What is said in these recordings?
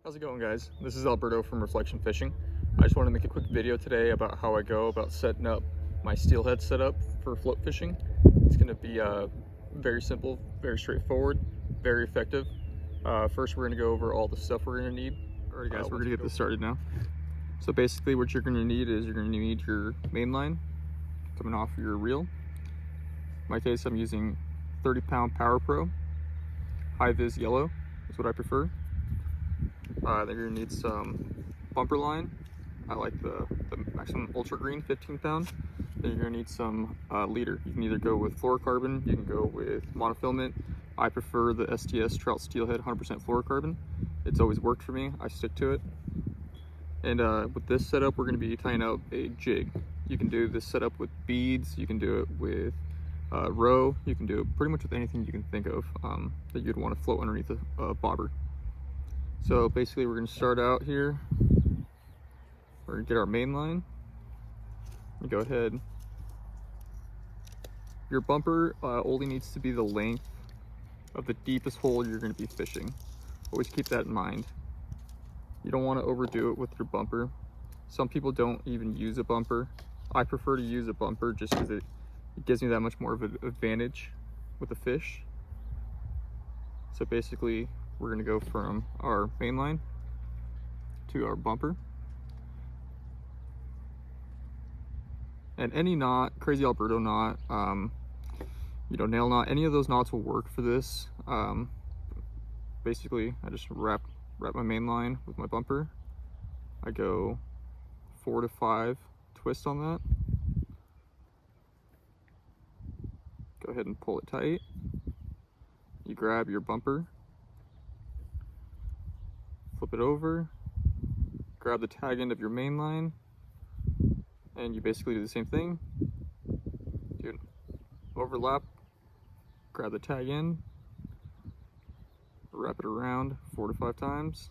How's it going, guys? This is Alberto from Reflection Fishing. I just want to make a quick video today about how I go about setting up my steelhead setup for float fishing. It's going to be very simple, very straightforward, very effective. First, we're going to go over all the stuff we're going to need. Alright guys, we're going to get this started now. So basically what you're going to need is you're going to need your main line coming off your reel. In my case, I'm using 30-pound Power Pro. High Vis Yellow is what I prefer. Then you're going to need some bumper line. I like the Maximum Ultra Green 15-pound. Then you're going to need some leader. You can either go with fluorocarbon, you can go with monofilament. I prefer the STS Trout Steelhead 100% fluorocarbon. It's always worked for me. I stick to it. And with this setup, we're going to be tying out a jig. You can do this setup with beads. You can do it with row. You can do it pretty much with anything you can think of that you'd want to float underneath a bobber. So basically we're going to start out here. We're going to get our main line. You go ahead. Your bumper only needs to be the length of the deepest hole you're going to be fishing. Always keep that in mind. You don't want to overdo it with your bumper. Some people don't even use a bumper. I prefer to use a bumper just because it gives me that much more of an advantage with the fish. So basically we're going to go from our main line to our bumper. And any knot, Crazy Alberto knot, nail knot, any of those knots will work for this. Basically, I just wrap my main line with my bumper. I go 4 to 5 twists on that. Go ahead and pull it tight. You grab your bumper, flip it over, grab the tag end of your main line, and you basically do the same thing. Do an overlap, grab the tag end, wrap it around 4 to 5 times.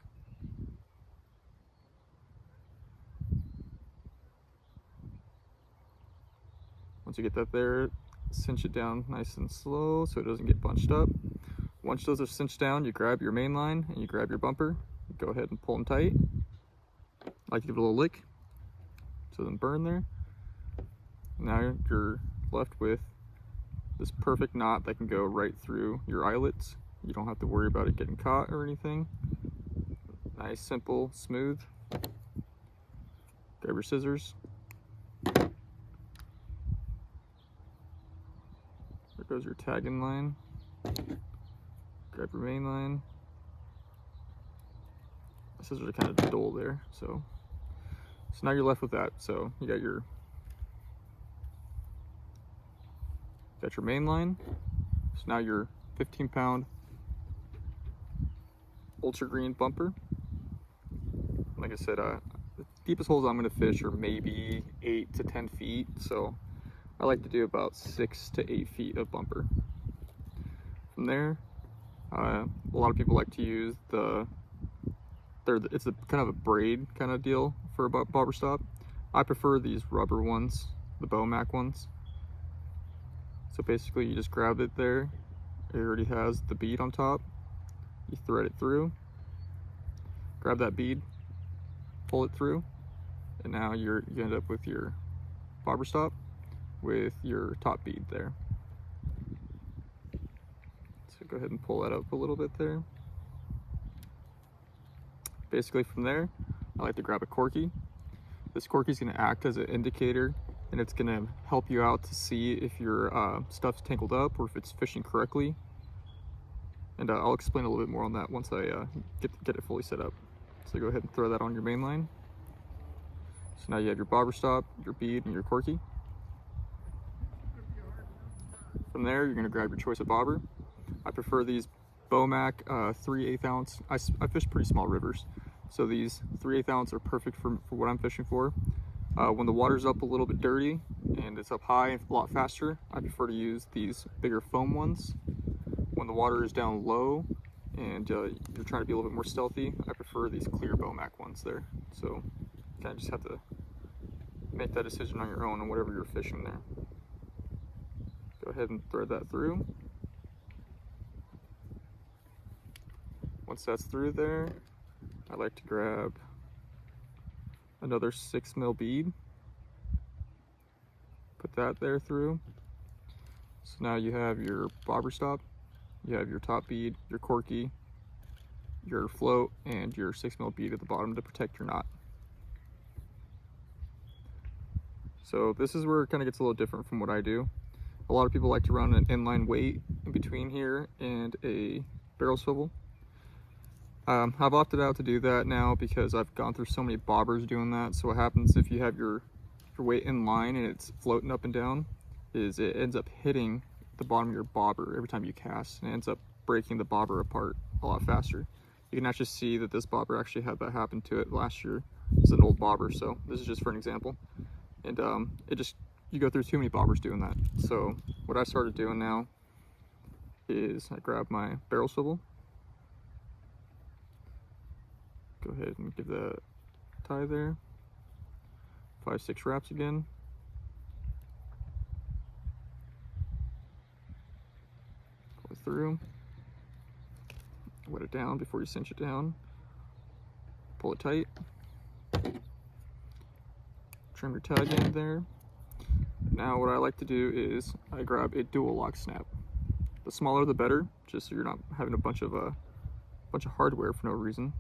Once you get that there, cinch it down nice and slow so it doesn't get bunched up. Once those are cinched down, you grab your main line and you grab your bumper. Go ahead and pull them tight. I like to give it a little lick so it doesn't burn there. Now you're left with this perfect knot that can go right through your eyelets. You don't have to worry about it getting caught or anything. Nice, simple, smooth. Grab your scissors. There goes your tagging line. Grab your main line. The scissors are kind of dull there, so now you're left with that. So you got your main line. So now your 15-pound Ultra Green bumper. Like I said, the deepest holes I'm going to fish are maybe 8 to 10 feet. So I like to do about 6 to 8 feet of bumper. From there, a lot of people like to use it's a kind of a braid kind of deal for a bobber stop. I prefer these rubber ones, the Bomac ones. So basically you just grab it there. It already has the bead on top. You thread it through, grab that bead, pull it through, and now you end up with your bobber stop with your top bead there. So go ahead and pull that up a little bit there. Basically from there, I like to grab a corky. This corky is going to act as an indicator, and it's going to help you out to see if your stuff's tangled up or if it's fishing correctly. And I'll explain a little bit more on that once I get it fully set up. So go ahead and throw that on your main line. So now you have your bobber stop, your bead, and your corky. From there, you're going to grab your choice of bobber. I prefer these Bomac 3/8 ounce. I fish pretty small rivers, so these 3/8 ounce are perfect for what I'm fishing for. When the water's up a little bit dirty and it's up high a lot faster, I prefer to use these bigger foam ones. When the water is down low and you're trying to be a little bit more stealthy, I prefer these clear Bomac ones there. So you kind of just have to make that decision on your own on whatever you're fishing there. Go ahead and thread that through. Once that's through there, I like to grab another 6mm bead, put that there through. So now you have your bobber stop, you have your top bead, your corky, your float, and your 6mm bead at the bottom to protect your knot. So this is where it kind of gets a little different from what I do. A lot of people like to run an inline weight in between here and a barrel swivel. I've opted out to do that now because I've gone through so many bobbers doing that. So what happens if you have your weight in line and it's floating up and down is it ends up hitting the bottom of your bobber every time you cast, and it ends up breaking the bobber apart a lot faster. You can actually see that this bobber actually had that happen to it last year. It's an old bobber, so this is just for an example. And you go through too many bobbers doing that. So what I started doing now is I grab my barrel swivel, go ahead and give that tie there, 5-6 wraps again. Pull it through, wet it down before you cinch it down, pull it tight, trim your tag end there. Now what I like to do is I grab a dual lock snap. The smaller the better, just so you're not having a bunch of hardware for no reason.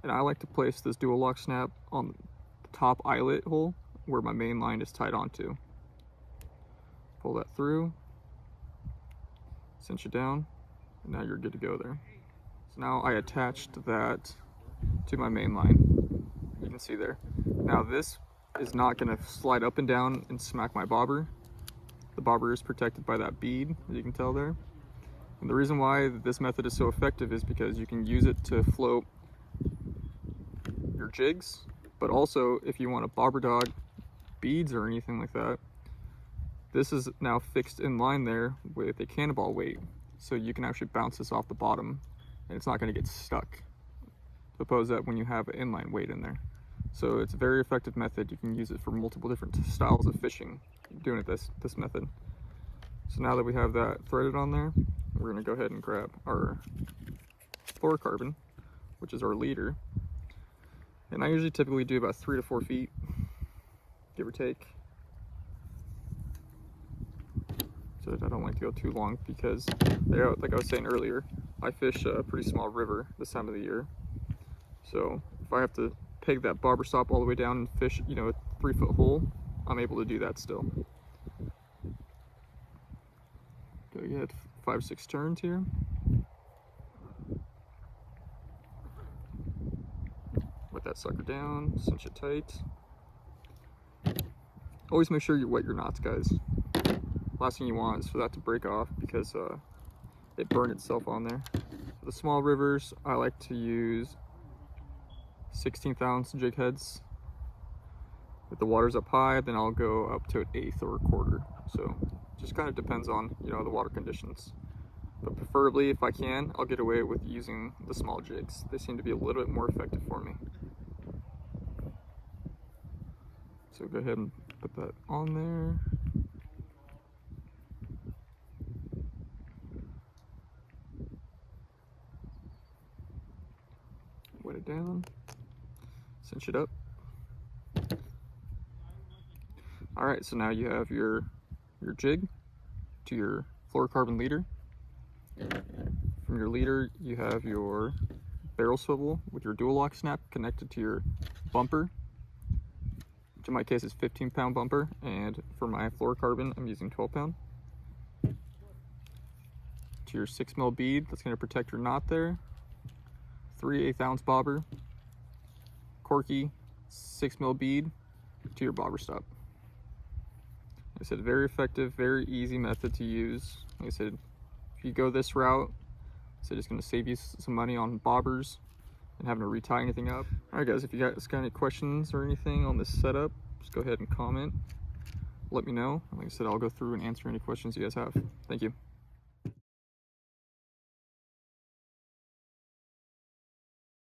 And I like to place this dual lock snap on the top eyelet hole where my main line is tied onto. Pull that through, cinch it down, and now you're good to go there. So now I attached that to my main line. You can see there. Now this is not going to slide up and down and smack my bobber. The bobber is protected by that bead, as you can tell there. And the reason why this method is so effective is because you can use it to float your jigs, but also if you want to bobber dog beads or anything like that, this is now fixed in line there with a cannonball weight, so you can actually bounce this off the bottom and it's not going to get stuck, opposed to that when you have an inline weight in there. So it's a very effective method. You can use it for multiple different styles of fishing, doing it this method. So now that we have that threaded on there, we're going to go ahead and grab our fluorocarbon, which is our leader. And I usually typically do about 3 to 4 feet, give or take. So I don't like to go too long because, like I was saying earlier, I fish a pretty small river this time of the year. So if I have to peg that bobber stop all the way down and fish, a 3-foot hole, I'm able to do that still. Go ahead, 5-6 turns here. Wet that sucker down, cinch it tight. Always make sure you wet your knots, guys. Last thing you want is for that to break off because it burned itself on there. For the small rivers, I like to use 16th ounce jig heads. If the water's up high, then I'll go up to an 1/8 or a 1/4. So just kind of depends on the water conditions. But preferably, if I can, I'll get away with using the small jigs. They seem to be a little bit more effective for me. So go ahead and put that on there. Wet it down, cinch it up. All right, so now you have your jig to your fluorocarbon leader. From your leader, you have your barrel swivel with your dual lock snap connected to your bumper, which in my case is 15-pound bumper, and for my fluorocarbon, I'm using 12-pound. To your 6mm bead, that's going to protect your knot there. 3/8 ounce bobber, corky, 6mm bead to your bobber stop. Like I said, very effective, very easy method to use. Like I said, if you go this route, it's going to save you some money on bobbers and having to retie anything up. All right, guys, if you guys got any questions or anything on this setup, just go ahead and comment. Let me know. Like I said, I'll go through and answer any questions you guys have. Thank you.